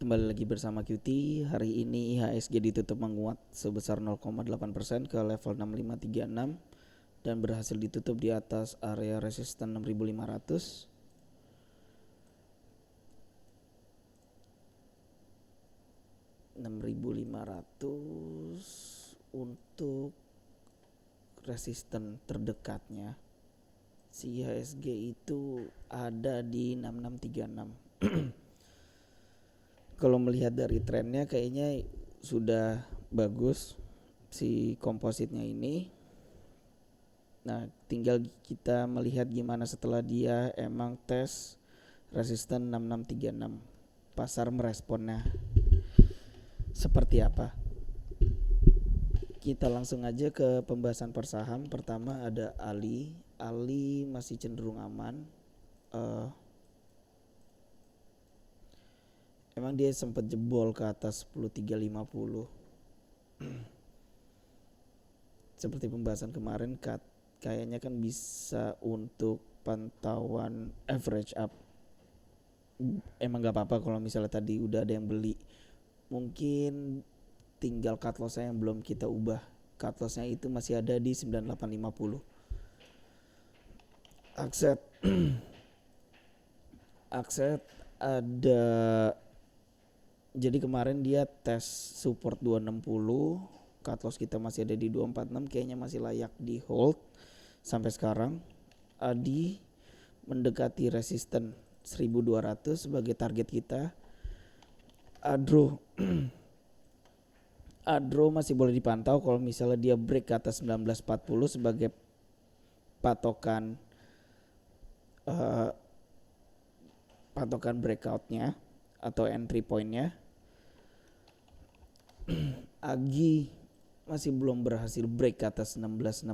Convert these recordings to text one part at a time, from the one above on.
Kembali lagi bersama QT. Hari ini IHSG ditutup menguat sebesar 0,8% ke level 6536 dan berhasil ditutup di atas area resisten 6500. Untuk resisten terdekatnya si IHSG itu ada di 6636. Kalau melihat dari trennya kayaknya sudah bagus si kompositnya ini. Nah, tinggal kita melihat gimana setelah dia emang tes resisten 6636. Pasar meresponnya seperti apa? Kita langsung aja ke pembahasan per saham. Pertama ada Ali. Ali masih cenderung aman. Emang dia sempat jebol ke atas 10.350. Seperti pembahasan kemarin, kayaknya kan bisa untuk pantauan average up. Emang gak apa-apa kalau misalnya tadi udah ada yang beli. Mungkin tinggal cut loss-nya yang belum kita ubah. Cut loss-nya itu masih ada di 9850. Akset ada. Jadi kemarin dia tes support 260, cut loss kita masih ada di 246, kayaknya masih layak di hold sampai sekarang. Adi mendekati resisten 1200 sebagai target kita. Adro masih boleh dipantau kalau misalnya dia break ke atas 1940 sebagai patokan breakoutnya atau entry pointnya. Agi masih belum berhasil break ke atas 1665.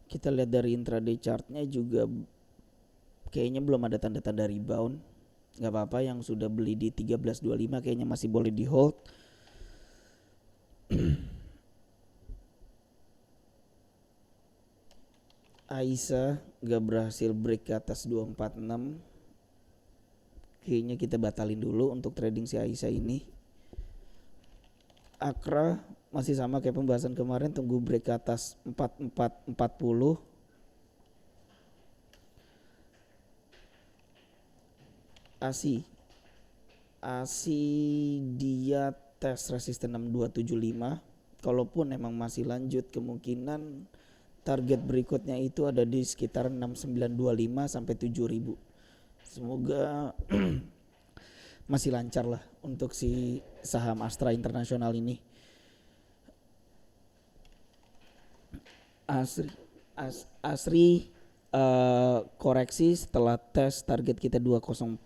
Kita lihat dari intraday chartnya juga kayaknya belum ada tanda-tanda rebound. Gak apa-apa, yang sudah beli di 1325 kayaknya masih boleh di hold. Aisyah gak berhasil break ke atas 246. Kayaknya kita batalin dulu untuk trading si Aisyah ini. Akra masih sama kayak pembahasan kemarin, tunggu break ke atas 4440. ASI dia tes resisten 6275. Kalaupun emang masih lanjut, kemungkinan target berikutnya itu ada di sekitar 6925 sampai 7000. Semoga masih lancar lah untuk si saham Astra Internasional ini. Asri koreksi setelah tes target kita 204.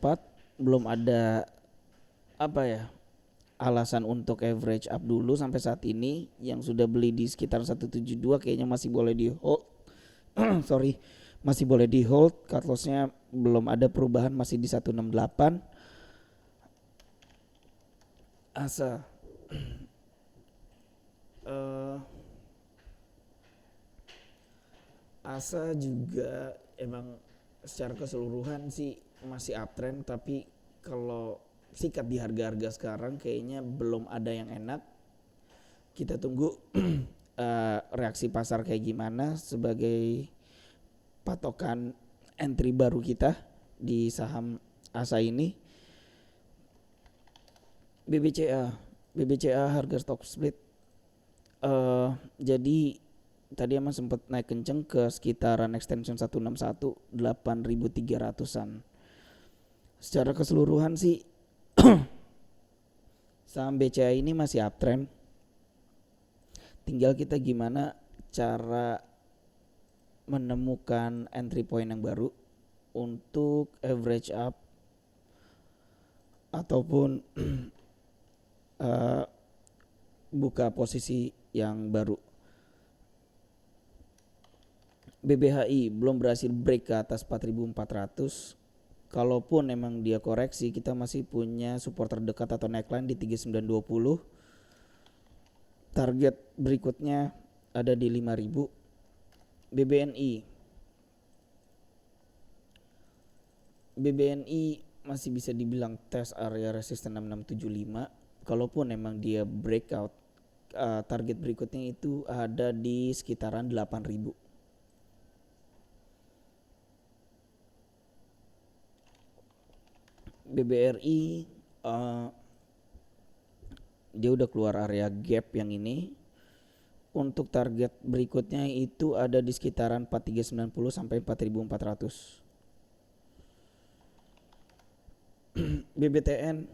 Belum ada alasan untuk average up dulu sampai saat ini. Yang sudah beli di sekitar 172 kayaknya masih boleh di hold. Masih boleh di hold. Cut loss-nya belum ada perubahan, masih di 168. Asa juga emang secara keseluruhan sih masih uptrend, tapi kalau sikat di harga-harga sekarang kayaknya belum ada yang enak. Kita tunggu reaksi pasar kayak gimana sebagai patokan entry baru kita di saham Asa ini. BBCA harga stock split. Jadi tadi emang sempat naik kenceng ke sekitaran extension 161 8.300-an. Secara keseluruhan sih saham BCA ini masih uptrend. Tinggal kita gimana cara menemukan entry point yang baru untuk average up ataupun buka posisi yang baru. BBHI belum berhasil break ke atas 4.400. Kalaupun emang dia koreksi, kita masih punya support terdekat atau neckline di 3920. Target berikutnya ada di 5.000. BBNI BBNI masih bisa dibilang tes area resisten 6675. Kalaupun emang dia breakout, target berikutnya itu ada di sekitaran 8000. BBRI dia udah keluar area gap yang ini. Untuk target berikutnya itu ada di sekitaran 4390 sampai 4400. BBTN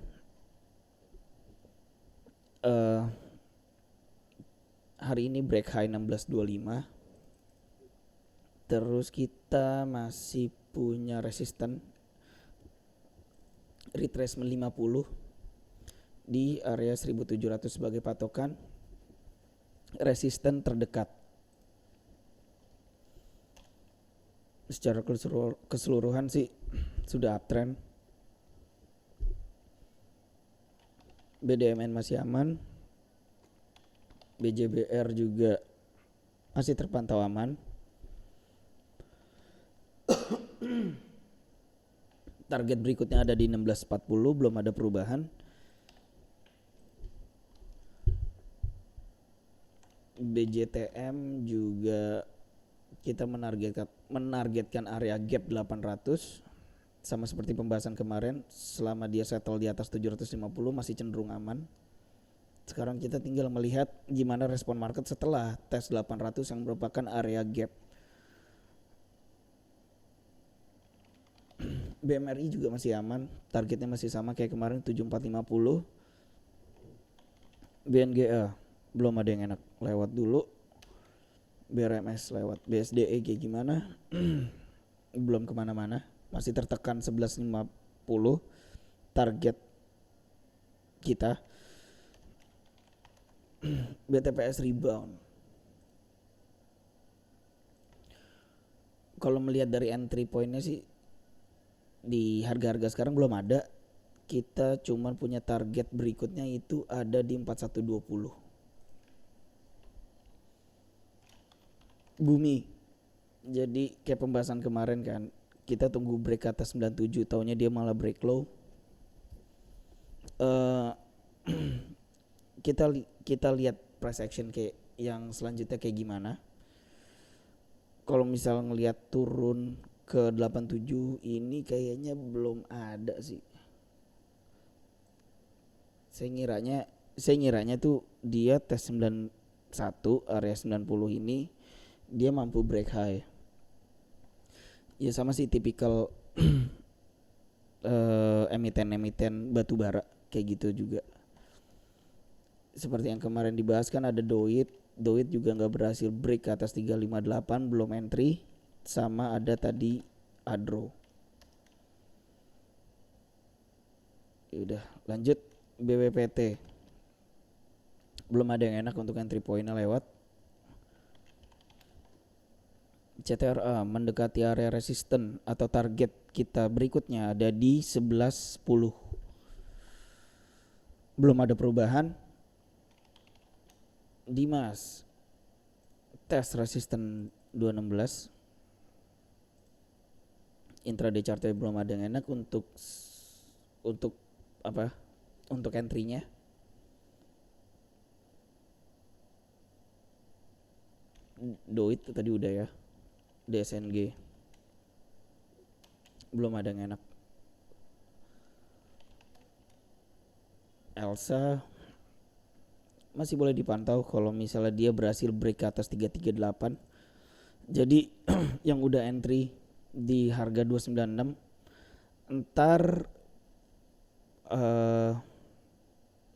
hari ini break high 1625. Terus kita masih punya resisten retracement 50 di area 1700 sebagai patokan resisten terdekat. Secara keseluruhan sih sudah uptrend. BDMN masih aman. BJBR juga masih terpantau aman. Target berikutnya ada di 1640, belum ada perubahan. BJTM juga kita menargetkan area gap 800. Sama seperti pembahasan kemarin, selama dia settle di atas 750 masih cenderung aman. Sekarang kita tinggal melihat gimana respon market setelah tes 800 yang merupakan area gap. BMRI juga masih aman, targetnya masih sama kayak kemarin 7450. BNGA belum ada yang enak, lewat dulu. BRMS lewat. BSDE kayak gimana? Belum kemana-mana, masih tertekan 1150 target kita. BTPS rebound. Kalau melihat dari entry pointnya sih di harga-harga sekarang belum ada. Kita cuman punya target berikutnya itu ada di 4120. Bumi. Jadi kayak pembahasan kemarin kan, kita tunggu break ke atas 97, taunya dia malah break low. Kita lihat price action kayak yang selanjutnya kayak gimana. Kalau misal ngelihat turun ke 87 ini kayaknya belum ada sih. Saya ngiranya tuh dia tes 91 area 90 ini dia mampu break high. Ya sama sih tipikal emiten batu bara kayak gitu juga. Seperti yang kemarin dibahas kan ada Doit juga nggak berhasil break ke atas 358, belum entry. Sama ada tadi Adro. Udah lanjut BWPT. Belum ada yang enak untuk entry pointnya lewat. CTRA mendekati area resisten atau target kita berikutnya ada di 1110. Belum ada perubahan. Dimas tes resisten 216. Intraday chartnya belum ada yang enak untuk apa? Untuk entry-nya. Doit tadi udah ya. DSNG belum ada yang enak. Elsa masih boleh dipantau kalau misalnya dia berhasil break ke atas 338. Jadi yang udah entry di harga 296 entar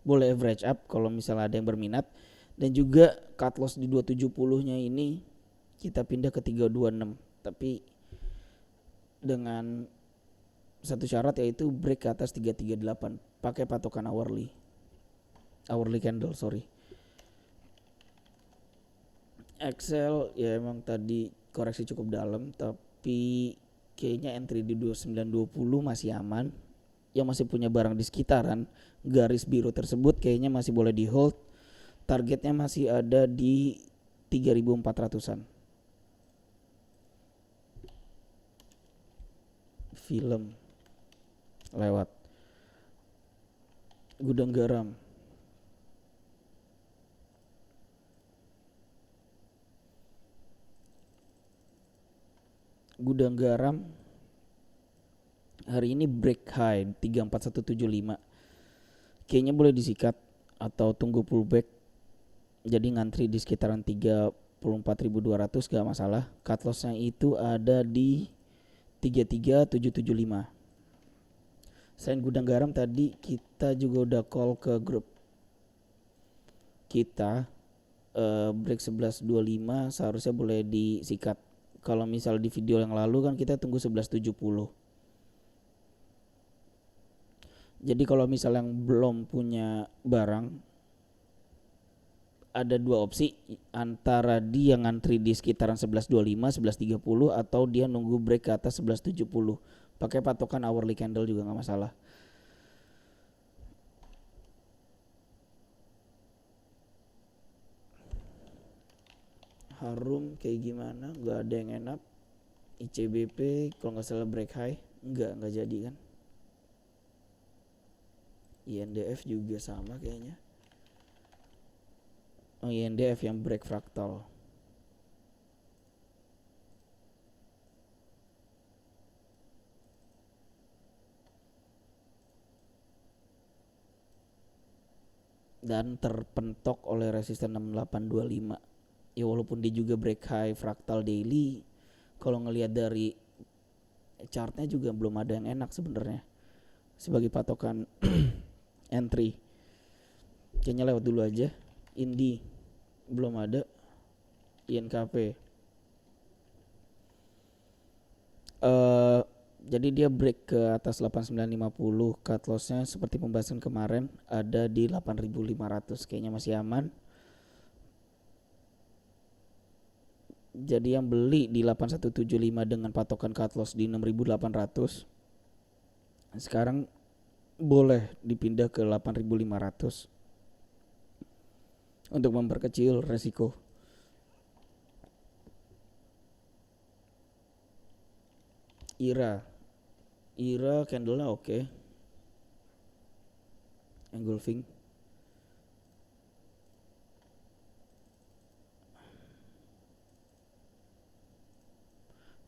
boleh average up kalau misalnya ada yang berminat. Dan juga cut loss di 270 nya ini kita pindah ke 326, tapi dengan satu syarat yaitu break ke atas 338 pakai patokan hourly candle. Excel ya emang tadi koreksi cukup dalam, tapi kayaknya entry di 2920 masih aman. Yang masih punya barang di sekitaran garis biru tersebut kayaknya masih boleh di hold. Targetnya masih ada di 3400-an. Film lewat gudang garam. Gudang garam hari ini break high 34175. Kayaknya boleh disikat atau tunggu pullback. Jadi ngantri di sekitaran 34.200 gak masalah. Cut lossnya itu ada di 33775. Selain gudang garam tadi kita juga udah call ke grup kita, break 1125 seharusnya boleh disikat. Kalau misal di video yang lalu kan kita tunggu 1170. Jadi kalau misal yang belum punya barang, ada dua opsi, antara dia ngantri di sekitaran 1125, 1130 atau dia nunggu break ke atas 1170. Pakai patokan hourly candle juga nggak masalah. Harum kayak gimana? Nggak ada yang enak. ICBP kalau nggak salah break high, nggak jadi kan. INDF juga sama kayaknya. Oh, INDF yang break fractal. Dan terpentok oleh resisten 6825. Ya walaupun dia juga break high fractal daily, kalau ngelihat dari chartnya juga belum ada yang enak sebenarnya sebagai patokan entry. Kayaknya lewat dulu aja. Indi belum ada. INKP jadi dia break ke atas 8950. Cut lossnya seperti pembahasan kemarin ada di 8500. Kayaknya masih aman. Jadi yang beli di 8175 dengan patokan cut loss di 6800 sekarang boleh dipindah ke 8500 untuk memperkecil resiko. IRA candlenya oke. Engulfing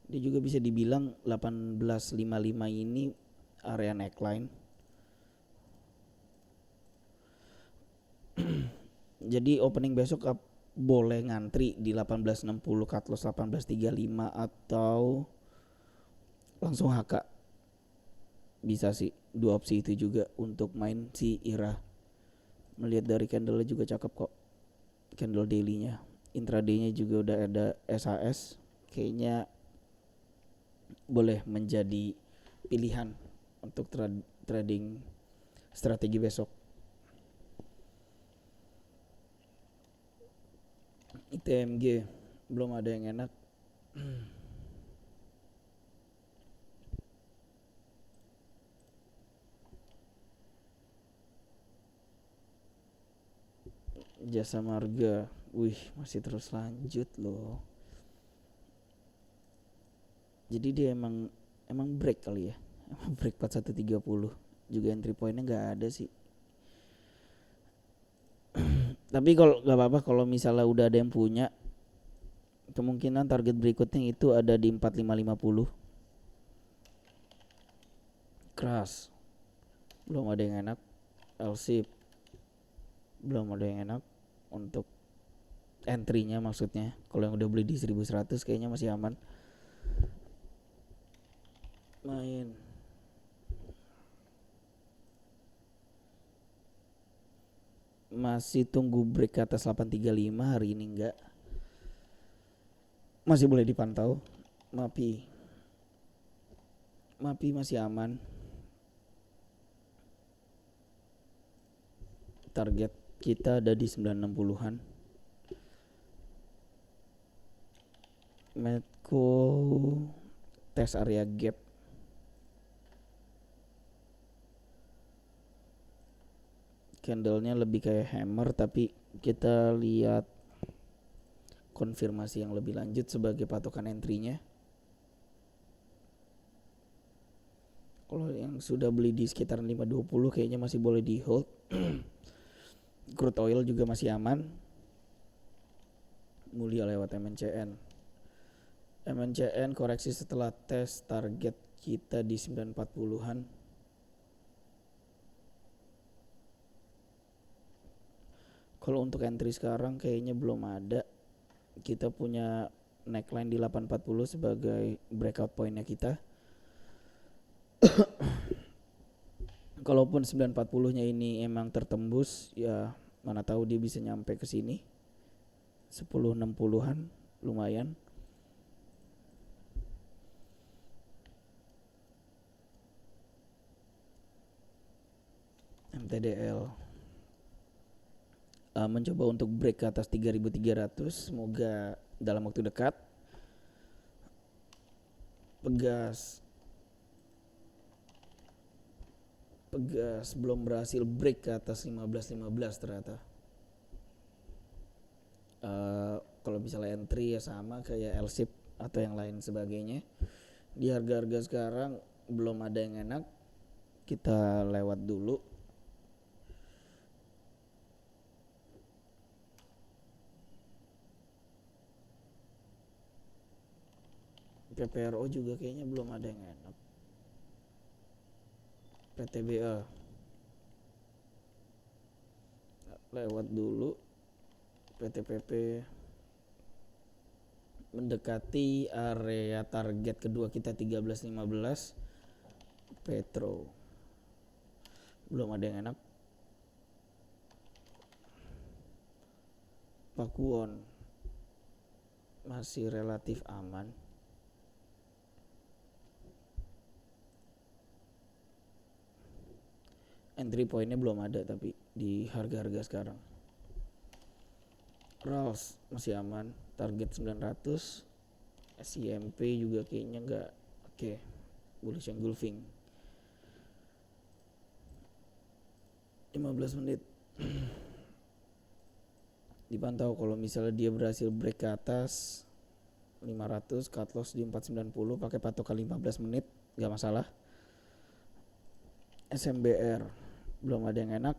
dia juga bisa dibilang 1855 ini area neckline. Jadi opening besok boleh ngantri di 1860, cut loss 1835 atau langsung HK. Bisa sih, dua opsi itu juga untuk main si IRA. Melihat dari candle juga cakep kok, candle daily-nya. Intraday-nya juga udah ada SHS. Kayaknya boleh menjadi pilihan untuk trading strategi besok. ITMG belum ada yang enak. Jasa Marga, masih terus lanjut loh. Jadi dia emang break kali ya. Emang break 4130. Juga entry pointnya nggak ada sih. Tapi kalau nggak apa-apa kalau misalnya udah ada yang punya, kemungkinan target berikutnya itu ada di 4550. Keras belum ada yang enak. LSIP belum ada yang enak untuk entry-nya, maksudnya kalau yang udah beli di 1100 kayaknya masih aman main. Masih tunggu break ke atas 835 hari ini enggak. Masih boleh dipantau. MAPI masih aman. Target kita ada di 960-an. Medco tes area gap. Candlenya lebih kayak hammer, tapi kita lihat konfirmasi yang lebih lanjut sebagai patokan entry-nya. Kalau yang sudah beli di sekitar 5.20 kayaknya masih boleh di hold. Crude oil juga masih aman. Mulia lewat MNCN. MNCN koreksi setelah tes target kita di 940-an. Kalau untuk entry sekarang kayaknya belum ada. Kita punya neckline di 840 sebagai breakout pointnya kita. Kalaupun 940-nya ini emang tertembus, ya mana tahu dia bisa nyampe ke sini. 10.60-an lumayan. MTDL mencoba untuk break ke atas 3.300, semoga dalam waktu dekat. Pegas belum berhasil break ke atas 15.15 ternyata. Kalau misalnya entry ya sama kayak L-ship atau yang lain sebagainya. Di harga-harga sekarang belum ada yang enak, kita lewat dulu. PPRO juga kayaknya belum ada yang enak. PTBA lewat dulu. PTPP mendekati area target kedua kita 13.15. Petro belum ada yang enak. Pakuwon masih relatif aman. Entry pointnya belum ada tapi di harga-harga sekarang. RALS masih aman, target 900. SIMP juga kayaknya enggak. Oke, bullish engulfing. 15 menit. Dipantau kalau misalnya dia berhasil break ke atas 500, cut loss di 490, pakai patokan 15 menit, enggak masalah. SMBR belum ada yang enak.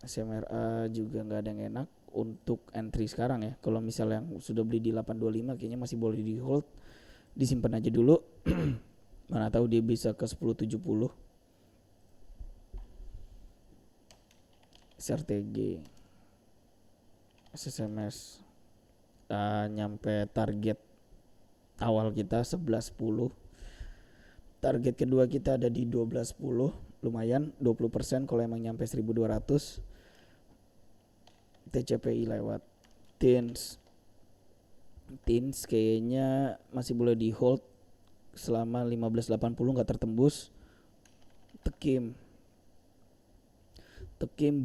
SMRA juga enggak ada yang enak untuk entry sekarang ya. Kalau misalnya yang sudah beli di 825 kayaknya masih boleh di hold, disimpan aja dulu. Mana tahu dia bisa ke 1070. SRTG SSMS nyampe target awal kita 11.10. Target kedua kita ada di 12.10, lumayan 20% kalau emang nyampe 1.200. TCPI lewat. Tins kayaknya masih boleh di hold selama 15.80 nggak tertembus. Tekim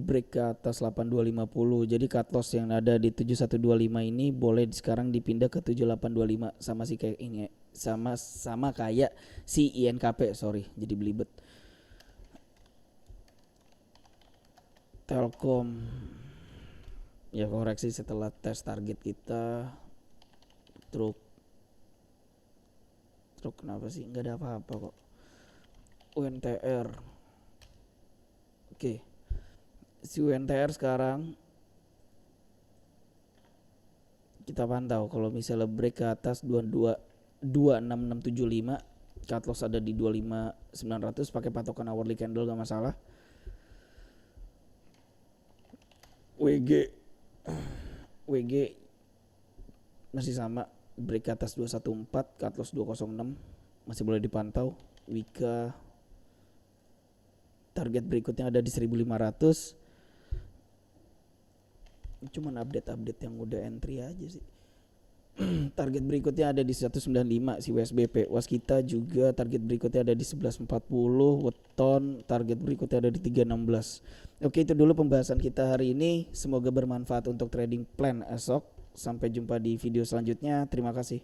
break ke atas 8250, jadi cut loss yang ada di 7125 ini boleh sekarang dipindah ke 7825, sama sih kayak ini, sama kayak si INKP, jadi belibet. Telkom ya koreksi setelah tes target kita. Truk kenapa sih nggak ada apa-apa kok. UNTR oke. Si UNTR sekarang kita pantau kalau misalnya break ke atas 26675, cut loss ada di 25900, pakai patokan hourly candle gak masalah. WG masih sama, break ke atas 214, cut loss 206, masih boleh dipantau. Wika target berikutnya ada di 1500. Cuman update yang udah entry aja sih. Target berikutnya ada di 195 si WSBP. Waskita juga target berikutnya ada di 1140. Weton target berikutnya ada di 316. Oke, itu dulu pembahasan kita hari ini. Semoga bermanfaat untuk trading plan esok. Sampai jumpa di video selanjutnya. Terima kasih.